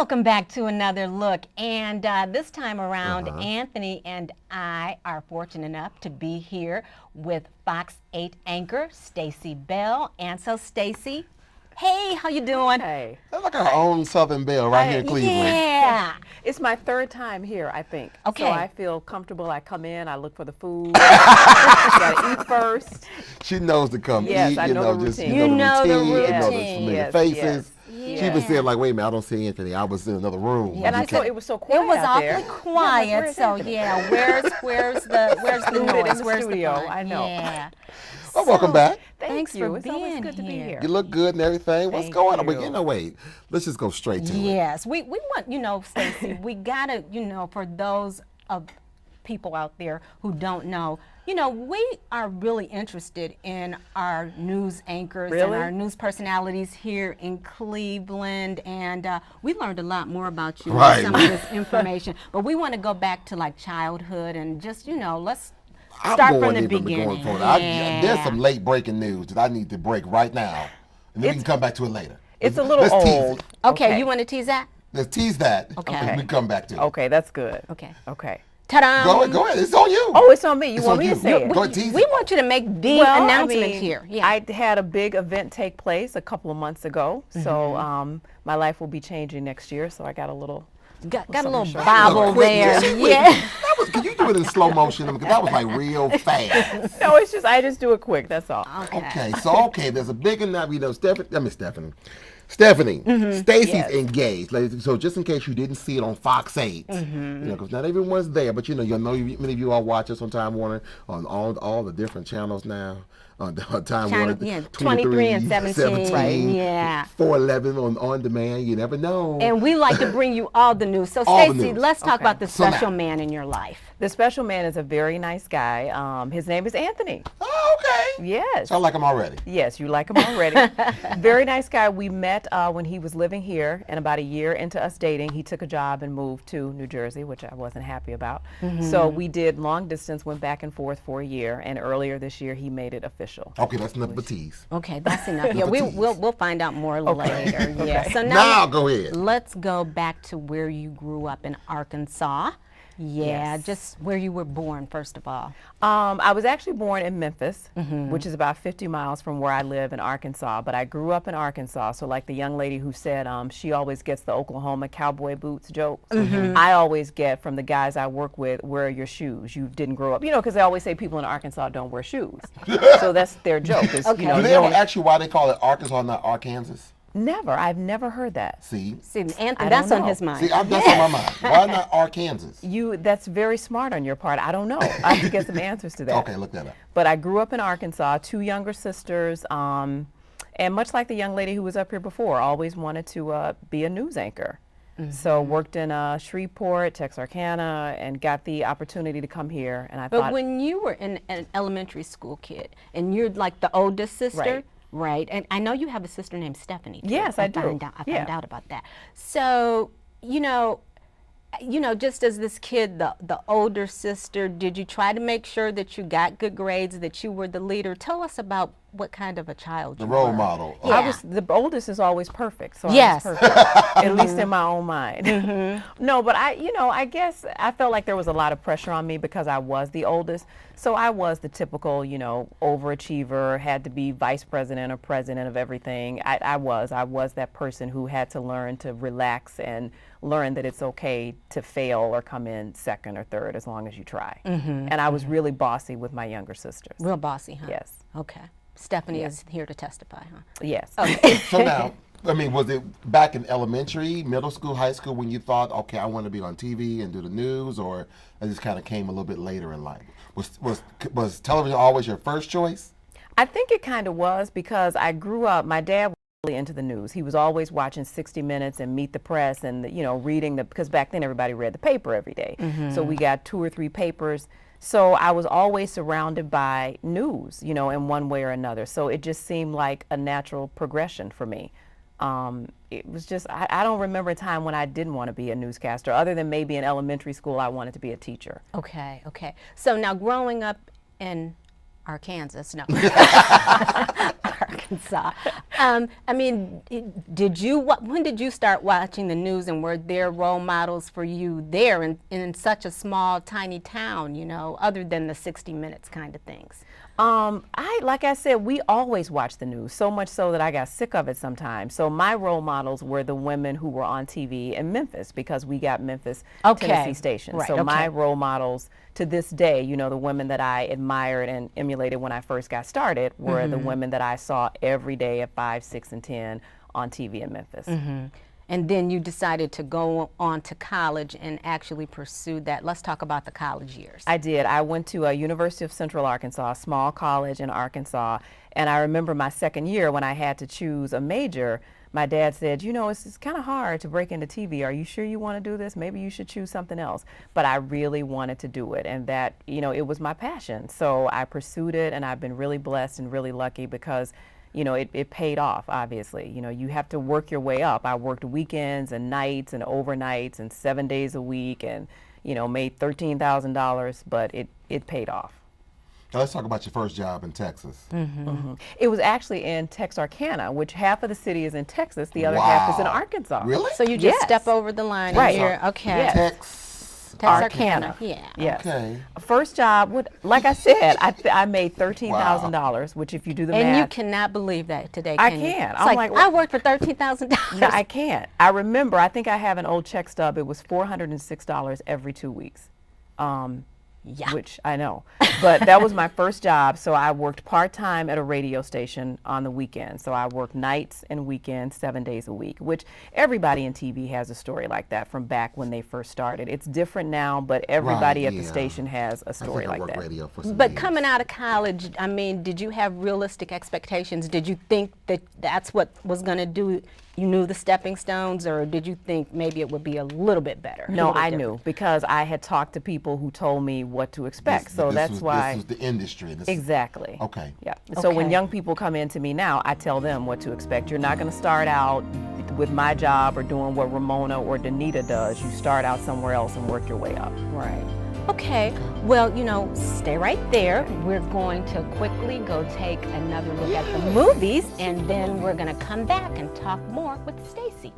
Welcome back to another look, and this time around, Anthony and I are fortunate enough to be here with Fox-8 anchor Stacey Bell. And so, Stacey, hey, how you doing? Hey. That's like our own Southern Belle right here in Cleveland. Yeah. It's my third time here, I think. Okay. So I feel comfortable. I come in, I look for the food. Gotta eat first. She knows to come Yes, eat, I know the routine. You know the you know the routine. familiar Yes, faces. yes. She even said, like, wait a minute, I don't see Anthony. I was in another room. And I thought it was so quiet It was out there. awfully quiet, so yeah. Where's the noise? In the Where's studio, the fun? I know. Yeah. Well, welcome back. Thanks you. for It's being always good to be here. here. You look good and everything. What's Thank going on? you. But you know, wait, let's just go straight to it. Yes, we want, you know, Stacey, we gotta, you know, for those of people out there who don't know, you know, we are really interested in our news anchors and our news personalities here in Cleveland, and we learned a lot more about you Right. with some of this information. But we want to go back to like childhood and just, you know, let's start from the beginning. There's some late breaking news that I need to break right now, and then we can come back to it later. It's a little Let's tease old. it. Okay, you want to tease that? Let's tease that, Okay. and we come back to it. Okay, that's good. Okay. Okay. Ta-da! Go ahead. It's on you. Oh, it's on me. You It's want on me you. to say it? Go ahead, tease We it. want you to make the Well, announcement I mean, here. Yeah. I had a big event take place a couple of months ago, so my life will be changing next year. So I got a little. got a little Something bobble Quick, there. yeah. Yeah. Can you do it in slow motion? Because that was like real fast. No, it's just I just do it quick. That's all. Okay, there's a big enough, you know, Stephanie, Stacey's Yes. engaged. So just in case you didn't see it on FOX-8, you know, because not everyone's there, but you know, many of you all watch us on Time Warner on all the different channels now. On Time Warner, Yeah, 23 and 17, right, yeah. 411 on demand. You never know. And we like to bring you all the news. So, All the Stacey, news. let's talk Okay. about the So now- special man in your life. The special man is a very nice guy. His name is Anthony. Oh, okay. Yes. So I like him already. Yes, you like him already. Very nice guy. We met when he was living here, and about a year into us dating, he took a job and moved to New Jersey, which I wasn't happy about. So we did long distance, went back and forth for a year, and earlier this year he made it official. Okay, that's enough of a tease. Okay, that's enough. Yeah, Tease. we'll find out more later. Yeah. So Now go ahead. Let's go back to where you grew up in Arkansas. Yeah, Yes. just where you were born, first of all. I was actually born in Memphis, which is about 50 miles from where I live in Arkansas, but I grew up in Arkansas. So like the young lady who said she always gets the Oklahoma cowboy boots jokes, I always get from the guys I work with, where are your shoes? You didn't grow up. You know, because they always say people in Arkansas don't wear shoes. So that's their joke. Is, Okay. you know, Do they ever ask you why they call it Arkansas, not Arkansas? never. I've never heard that. See, See, Anthony, I that's don't on know. his mind. that's on my mind. Why not Arkansas? That's very smart on your part. I don't know. I have to get some answers to that. Okay, look that up. But I grew up in Arkansas, 2 younger sisters, and much like the young lady who was up here before, always wanted to be a news anchor. So worked in Shreveport, Texarkana, and got the opportunity to come here. And I But thought, when you were an elementary school kid, and you're like the oldest sister, right? And I know you have a sister named Stephanie. Too. Yes, I do. I found Yeah. out about that. So, you know, just as this kid, the older sister, did you try to make sure that you got good grades, that you were the leader? Tell us about what kind of a child The you role were. model. Yeah. the oldest is always perfect. So Yes. I was perfect, at least in my own mind. No, but I guess I felt like there was a lot of pressure on me because I was the oldest. So I was the typical, overachiever, had to be vice president or president of everything. I was that person who had to learn to relax and learn that it's okay to fail or come in second or third as long as you try. And I was really bossy with my younger sisters. Real bossy, huh? Yes. Okay. Stephanie is here to testify, huh? Yes. So now, I mean, was it back in elementary, middle school, high school when you thought, okay, I want to be on TV and do the news, or it just kind of came a little bit later in life? Was television always your first choice? I think it kind of was because I grew up, my dad was really into the news. He was always watching 60 Minutes and Meet the Press and, reading because back then everybody read the paper every day. So we got 2 or 3 papers. So I was always surrounded by news, in one way or another. So it just seemed like a natural progression for me. It was just, I don't remember a time when I didn't want to be a newscaster, other than maybe in elementary school I wanted to be a teacher. Okay, okay. So now growing up in Arkansas, no. Arkansas. I mean, when did you start watching the news, and were there role models for you there in such a small, tiny town, you know, other than the 60 Minutes kind of things? Like I said, we always watched the news, so much so that I got sick of it sometimes. So my role models were the women who were on TV in Memphis, because we got Memphis, Tennessee stations. Right, so my role models to this day, you know, the women that I admired and emulated when I first got started were the women that I saw every day at 5, 6, and 10 on TV in Memphis. And then you decided to go on to college and actually pursue that. Let's talk about the college years. I did. I went to a University of Central Arkansas, a small college in Arkansas, and I remember my second year when I had to choose a major, my dad said, you know, it's kind of hard to break into TV. Are you sure you want to do this? Maybe you should choose something else. But I really wanted to do it, and that, you know, it was my passion. So I pursued it, and I've been really blessed and really lucky because, you know, it paid off, obviously. You know, you have to work your way up. I worked weekends and nights and overnights and 7 days a week, and, you know, made $13,000, but it paid off. Now let's talk about your first job in Texas. It was actually in Texarkana, which half of the city is in Texas, the other half is in Arkansas. Really? So you just step over the line. Right. And you're, okay. Texarkana. Yeah. Yes. Okay. First job, like I said, I made $13,000, which if you do the math. And you cannot believe that today, I can you? can't. It's I'm like, like, I worked for $13,000. No, I can't. I remember, I think I have an old check stub. It was $406 every 2 weeks. Yeah. Which I know. But that was my first job. So I worked part-time at a radio station on the weekends. So I worked nights and weekends 7 days a week, which everybody in TV has a story like that from back when they first started. It's different now, but everybody at the station has a story like that. Radio for some But years. coming out of college, I mean, did you have realistic expectations? Did you think that that's what was going to do? You knew the stepping stones, or did you think maybe it would be a little bit better? No, I knew, because I had talked to people who told me what to expect. That's why. This was the industry. Exactly. Okay. Yeah. So when Okay. young people come in to me now, I tell them what to expect. You're not going to start out with my job or doing what Ramona or Danita does. You start out somewhere else and work your way up. Right. Okay. Well, you know, stay right there. We're going to quickly go take another look at the movies, and then we're going to come back and talk more with Stacey.